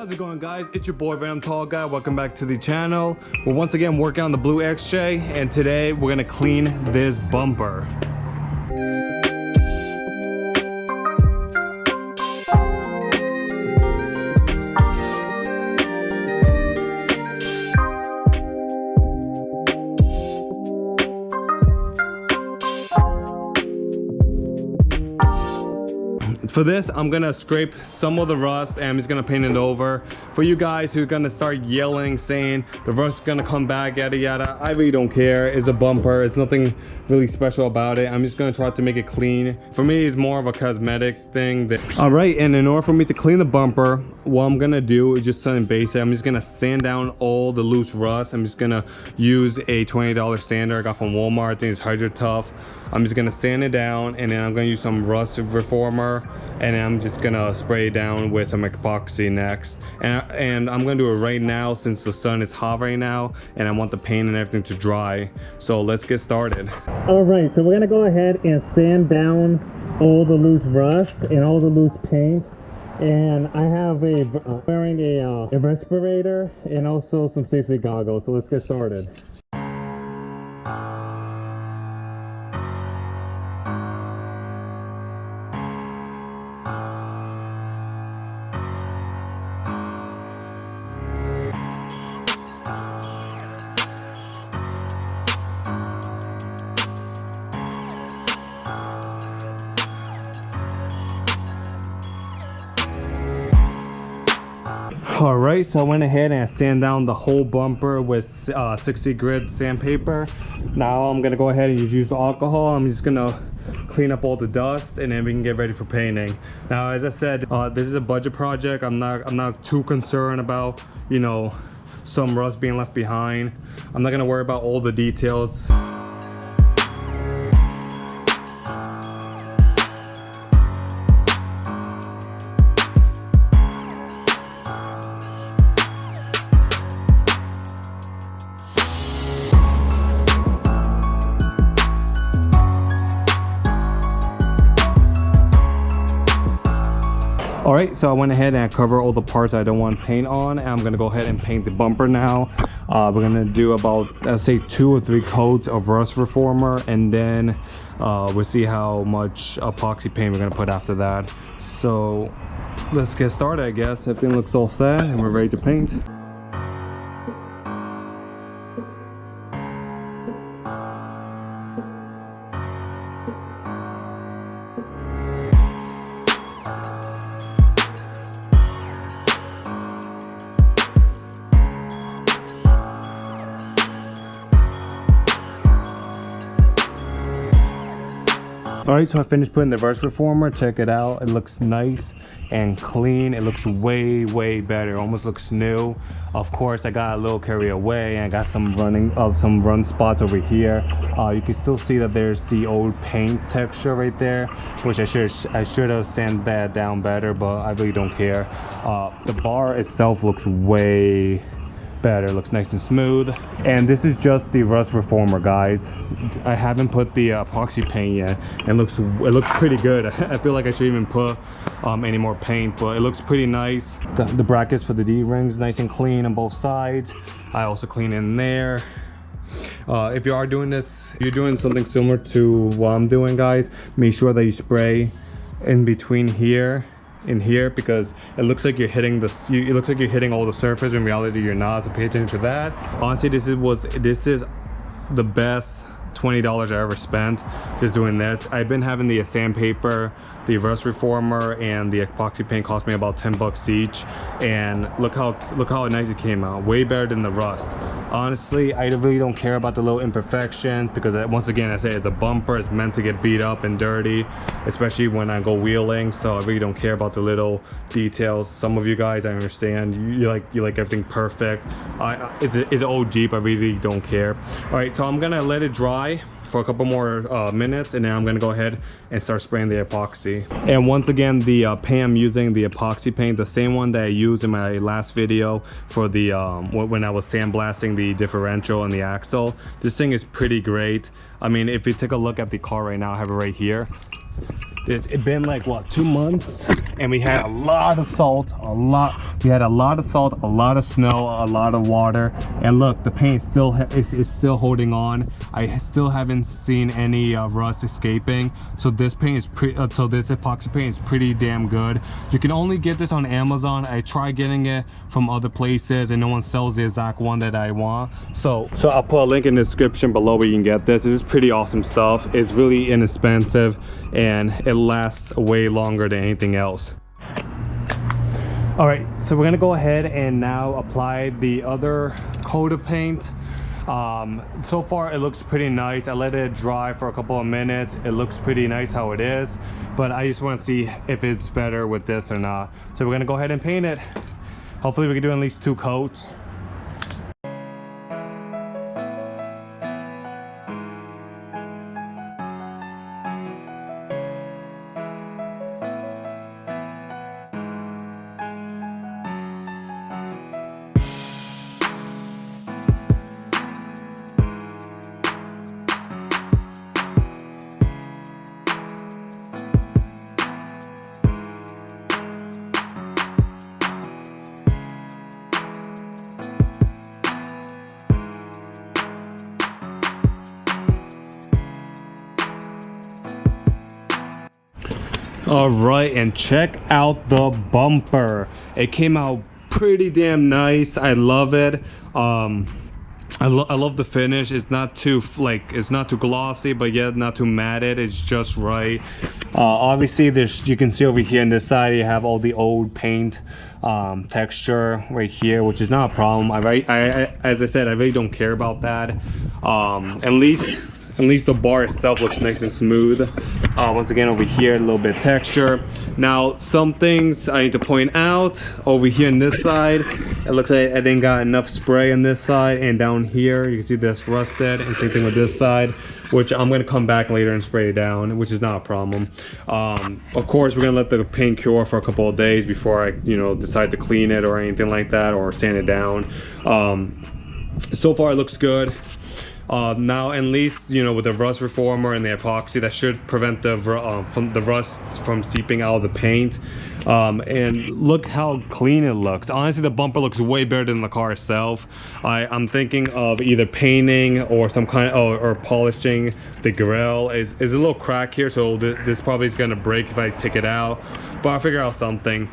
How's it going, guys? It's your boy Venom Tall Guy. Welcome back to the channel. We're once again working on the Blue XJ, and today we're gonna clean this bumper. For this, I'm gonna scrape some of the rust and I'm just gonna paint it over. For you guys who are gonna start yelling, saying the rust is gonna come back, yada yada, I really don't care. It's a bumper, it's nothing really special about it. I'm just gonna try to make it clean. For me, it's more of a cosmetic thing. All right, and in order for me to clean the bumper, what I'm gonna do is just something basic. I'm just gonna sand down all the loose rust. I'm just gonna use a $20 sander I got from Walmart. I think it's Hydro Tough. I'm just gonna sand it down, and then I'm gonna use some rust reformer, and then I'm just gonna spray it down with some epoxy next. And I'm gonna do it right now since the sun is hot right now, and I want the paint and everything to dry. So let's get started. All right, so we're gonna go ahead and sand down all the loose rust and all the loose paint. And I have wearing a respirator and also some safety goggles. So let's get started. All right, so I went ahead and sand down the whole bumper with 60 grit sandpaper. Now I'm gonna go ahead and use alcohol. I'm just gonna clean up all the dust, and then we can get ready for painting. Now, as I said, this is a budget project. I'm not too concerned about, you know, some rust being left behind. I'm not gonna worry about all the details. All right, so I went ahead and I covered all the parts I don't want paint on, and I'm gonna go ahead and paint the bumper now. We're gonna do about, I'd say, 2 or 3 coats of rust reformer, and then we'll see how much epoxy paint we're gonna put after that. So let's get started, I guess. Everything looks all set and we're ready to paint. All right, so I finished putting the rust reformer. Check it out. It looks nice and clean. It looks way better. It almost looks new. Of course, I got a little carried away and I got some run spots over here. You can still see that there's the old paint texture right there, which I should have sanded that down better, but I really don't care. The bar itself looks way better. It looks nice and smooth. And this is just the rust reformer, guys. I haven't put the epoxy paint yet. It looks pretty good. I feel like I should even put any more paint, but it looks pretty nice. The brackets for the D-rings, nice and clean on both sides. I also clean in there. If you are doing this, if you're doing something similar to what I'm doing, guys, make sure that you spray in between here in here, because it looks like you're hitting this. It looks like you're hitting all the surface. In reality, you're not. So pay attention to that. Honestly, this is the best $20 I ever spent just doing this. I've been having the sandpaper, the rust reformer, and the epoxy paint cost me about 10 bucks each, and look how nice it came out. Way better than the rust. Honestly, I really don't care about the little imperfections, because once again, I say it's a bumper. It's meant to get beat up and dirty, especially when I go wheeling. So I really don't care about the little details. Some of you guys, I understand, you like everything perfect. It's an old Jeep. I really don't care. All right, so I'm gonna let it dry for a couple more minutes, and then I'm gonna go ahead and start spraying the epoxy. And once again, the paint I'm using, the epoxy paint, the same one that I used in my last video for the when I was sandblasting the differential and the axle. This thing is pretty great. I mean, if you take a look at the car right now, I have it right here. It's been like what, 2 months, and we had a lot of salt, we had a lot of salt, a lot of snow, a lot of water, and look, the paint still is still holding on. I still haven't seen any rust escaping. So this paint is this epoxy paint is pretty damn good. You can only get this on Amazon. I tried getting it from other places and no one sells the exact one that I want. So I'll put a link in the description below where you can get this. This is pretty awesome stuff. It's really inexpensive and it lasts way longer than anything else. All right, so we're gonna go ahead and now apply the other coat of paint. So far it looks pretty nice. I let it dry for a couple of minutes. It looks pretty nice how it is, but I just want to see if it's better with this or not. So we're gonna go ahead and paint it. Hopefully we can do at least 2 coats. All right, and check out the bumper. It came out pretty damn nice. I love it. I love the finish. It's not too it's not too glossy, but yet not too matted. It's just right. Obviously you can see over here on this side you have all the old paint texture right here, which is not a problem. As I said, I really don't care about that. At least the bar itself looks nice and smooth. Once again, over here, a little bit of texture. Now, some things I need to point out. Over here on this side, it looks like I didn't got enough spray on this side, and down here, you can see this rusted, and same thing with this side, which I'm gonna come back later and spray it down, which is not a problem. Of course, we're gonna let the paint cure for a couple of days before I, decide to clean it or anything like that, or sand it down. So far, it looks good. Now, at least, with the rust reformer and the epoxy, that should prevent the rust from seeping out of the paint. And look how clean it looks. Honestly, the bumper looks way better than the car itself. I'm thinking of either painting or some kind of, or polishing the grill. Is a little crack here, so this probably is gonna break if I take it out, but I'll figure out something.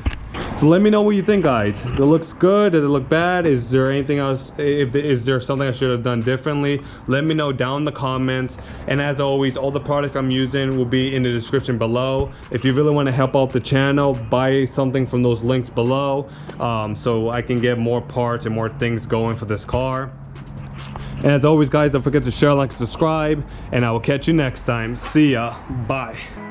So let me know what you think, guys. It looks good. Does it look bad? Is there anything else? Is there something I should have done differently? Let me know down in the comments. And as always, all the products I'm using will be in the description below. If you really want to help out the channel, buy something from those links below, so I can get more parts and more things going for this car. And as always, guys, don't forget to share, like, subscribe, and I will catch you next time. See ya. Bye.